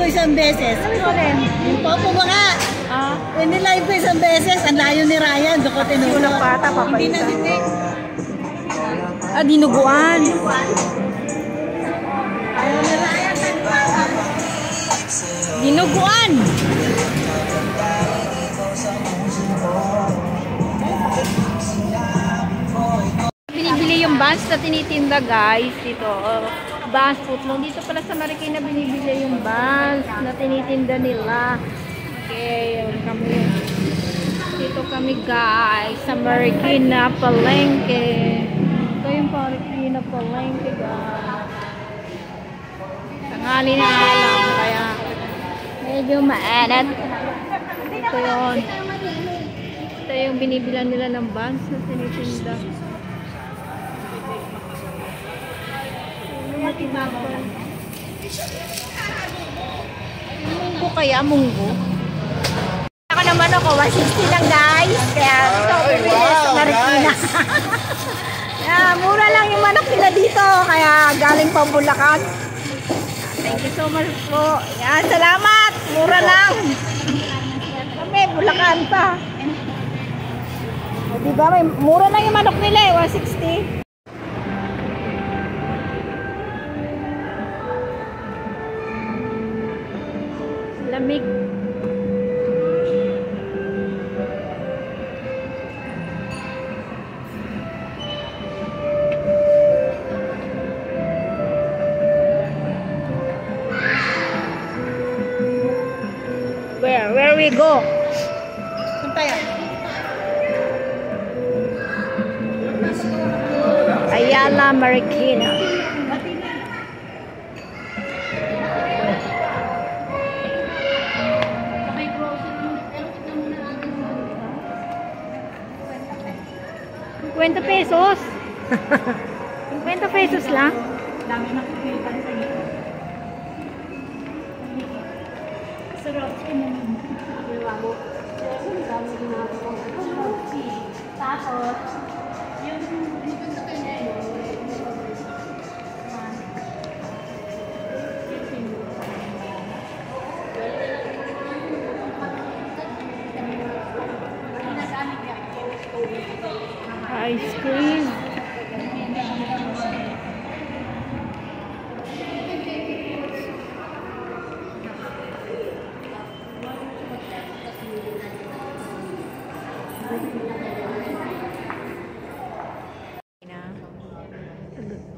ko isang beses. Ano rin? Yung popo mo nga. Ah? Nilive ko isang beses. Ang layo ni Ryan. Doon ko tinulog. Yung pata, Hindi na papalitan. hindi. Ah, dinuguan. Ayaw ni Ryan. Dinuguan. Binibili yung buns na tinitinda guys dito. Buns footlong. Dito pala sa Marikina binibili yung buns na tinitinda nila. Okay, dito kami guys sa Marikina Palengke. Ito yung Marikina Palengke guys. Tanghali na lang kaya medyo mainit. Ito yun. Ito yung binibilan nila ng buns na tinitinda. Munggo kaya, munggo? Ako naman ako, 160 lang guys. Kaya ito, bibili sa Marikina. Mura lang yung manok nila dito. Kaya galing pa Bulacan. Thank you so much po. Yan, salamat. Mura lang. Kami, Bulacan pa. O, diba, mura lang yung manok nila eh, 160. Lamig. Where we go? Saan tayo? Ayala, Marikina. $50. 50 pesos lang. Dami nakikita sa iyo. Sarap ko naman. Tapos, yung sa kanya ice cream.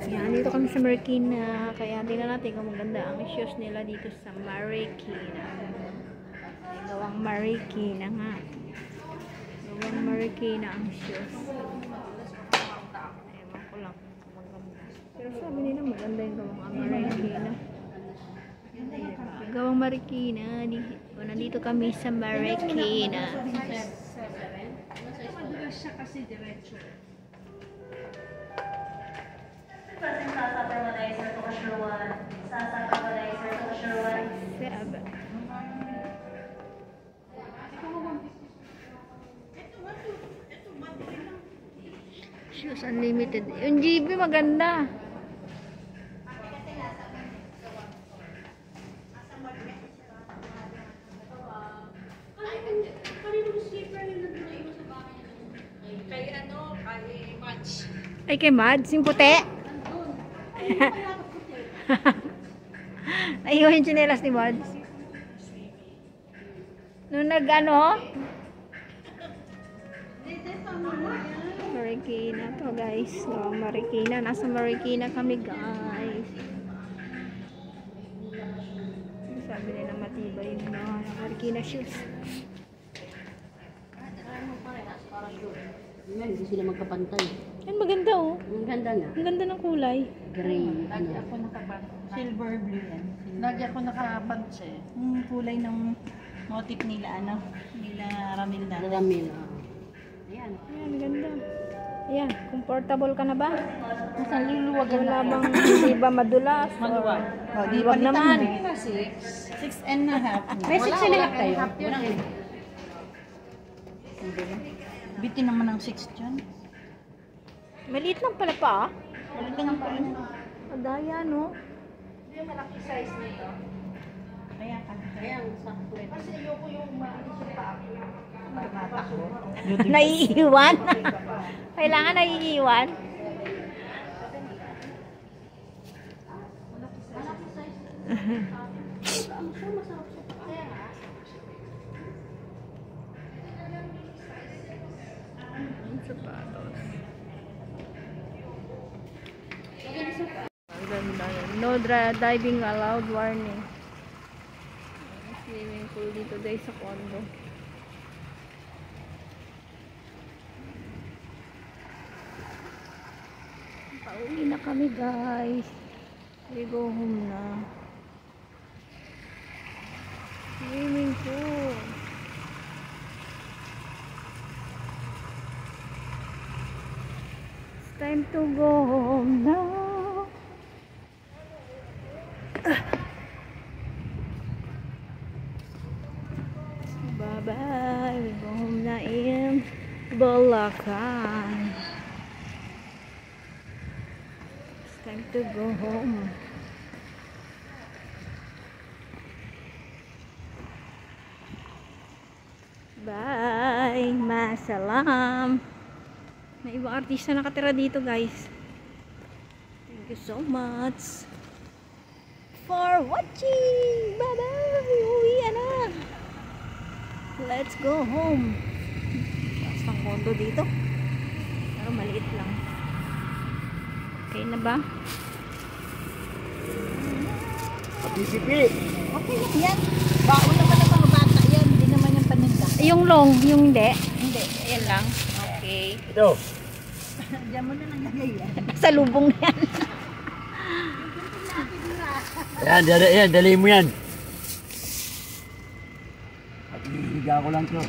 Yan, dito kami sa Marikina. Kaya tingnan natin kung maganda ang shoes nila dito sa Marikina. Gawang Marikina nga. Gawang Marikina ang shoes. Ewan ko lang kung maganda. Pero sabi nila maganda yung gawang Marikina. Gawang Marikina. Nandito kami sa Marikina. madulas siya kasi diretso. Sasa fertilizer to Kashuruan. Sasa fertilizer to Kashuruan. Shoes Unlimited. Yung GB maganda. Ay, kay Mads, yung puti. Ayun yung tsinelas ni Mads. Nung nag-ano? Marikina to guys. So, Marikina. Nasa Marikina kami guys. Sabi nila matibay yung mga Marikina shoes. Hindi sila magkapantay. Yan maganda oh. Ang ganda na. Ang ganda ng kulay. Gray. Lagi ako silver blue yan. Lagi ako nakapants eh. Yung kulay ng motif nila, ano, nila Ramilda. Ramil. Ayan. Ayan, ganda. Ayan, comfortable ka na ba? Masang luluwagan Wala na. bang hindi ba madulas? Maluwag. Or, Di wag naman. 6.5. May 6.5 tayo. Walang Biti naman ng 6 dyan. Maliit lang pala pa ah. Wala lang pa rin. Adaya no? Yung malaki size na ito. Ayan. Sayang, sakto ito. Naiiwan. Kailangan naiiwan. Sapatos. Ang ganda. No diving allowed warning. Swimming pool dito guys sa condo. Pauwi na kami guys. We go home na. Swimming pool. It's time to go home now. Bye bye. We go home na in Bulacan. It's time to go home. Bye. Masalam. May ibang artista nakatira dito guys. Thank you so much for watching. Bye bye. Uwi na. Let's go home. Taas ng condo dito. Pero maliit lang. Okay na ba? Pagkisipi! Okay lang yan. Baon naman ng mga bata yan. Hindi naman yung paninda. Yung long, yung hindi. Hindi. Ayan lang. Okay. Ito! Diyan mo na naglagay yan. Sa lubong na yan. Yan, dali mo yan. At hihiga ko lang to.